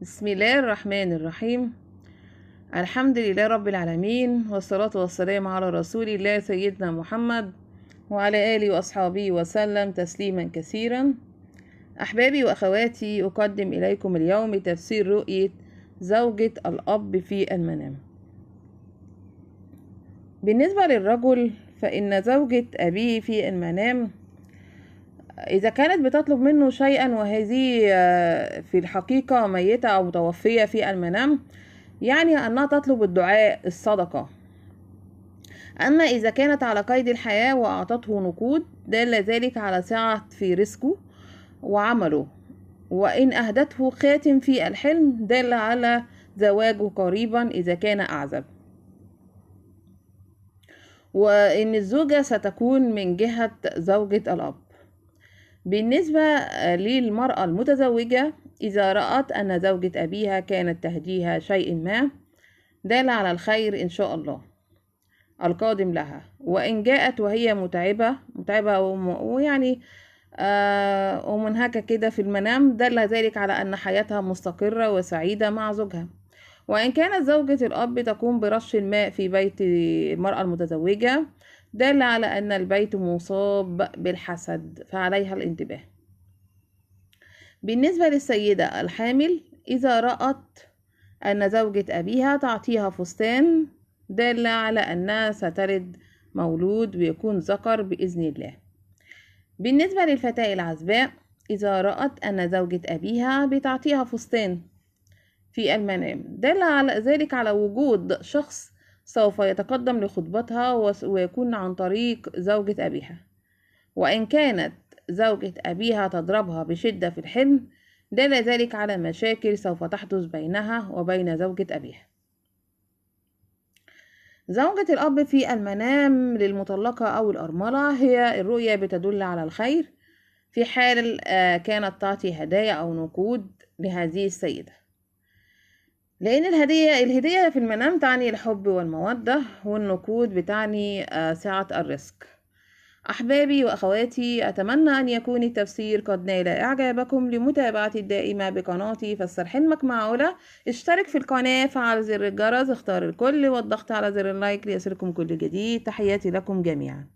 بسم الله الرحمن الرحيم. الحمد لله رب العالمين، والصلاة والسلام على رسول الله سيدنا محمد وعلى آله وأصحابه وسلم تسليما كثيرا. أحبابي وأخواتي، أقدم إليكم اليوم تفسير رؤية زوجة الأب في المنام. بالنسبة للرجل، فإن زوجة أبيه في المنام إذا كانت بتطلب منه شيئا وهذه في الحقيقة ميتة أو متوفية في المنام، يعني أنها تطلب الدعاء، الصدقة. أما إذا كانت على قيد الحياة وأعطته نقود، دل ذلك على سعة في رزقه وعمله. وإن أهدته خاتم في الحلم، دل على زواجه قريبا إذا كان أعزب. وإن الزوجة ستكون من جهة زوجة الأب. بالنسبة للمرأة المتزوجة، إذا رأت أن زوجة أبيها كانت تهديها شيء ما، دل على الخير إن شاء الله القادم لها. وإن جاءت وهي متعبة ويعني ومنهكة كده في المنام، دل ذلك على أن حياتها مستقرة وسعيدة مع زوجها. وإن كانت زوجة الأب تقوم برش الماء في بيت المرأة المتزوجة، دل على أن البيت مصاب بالحسد، فعليها الانتباه. بالنسبة للسيدة الحامل، إذا رأت أن زوجة أبيها تعطيها فستان، دل على أنها ستلد مولود ويكون ذكر بإذن الله. بالنسبة للفتاة العزباء، إذا رأت أن زوجة أبيها بتعطيها فستان في المنام، دل على ذلك على وجود شخص سوف يتقدم لخطبتها ويكون عن طريق زوجة أبيها. وإن كانت زوجة أبيها تضربها بشدة في الحلم، دل ذلك على مشاكل سوف تحدث بينها وبين زوجة أبيها. زوجة الأب في المنام للمطلقة أو الأرملة، هي الرؤية بتدل على الخير في حال كانت تعطي هدايا أو نقود لهذه السيدة، لأن الهدية في المنام تعني الحب والمودة، والنقود بتعني سعة الرزق. أحبابي وأخواتي، أتمنى أن يكون التفسير قد نال إعجابكم. لمتابعتي الدائمة بقناتي فسر حلمك مع علا، اشترك في القناة، فعل زر الجرس، اختار الكل، والضغط على زر اللايك ليصلكم كل جديد. تحياتي لكم جميعا.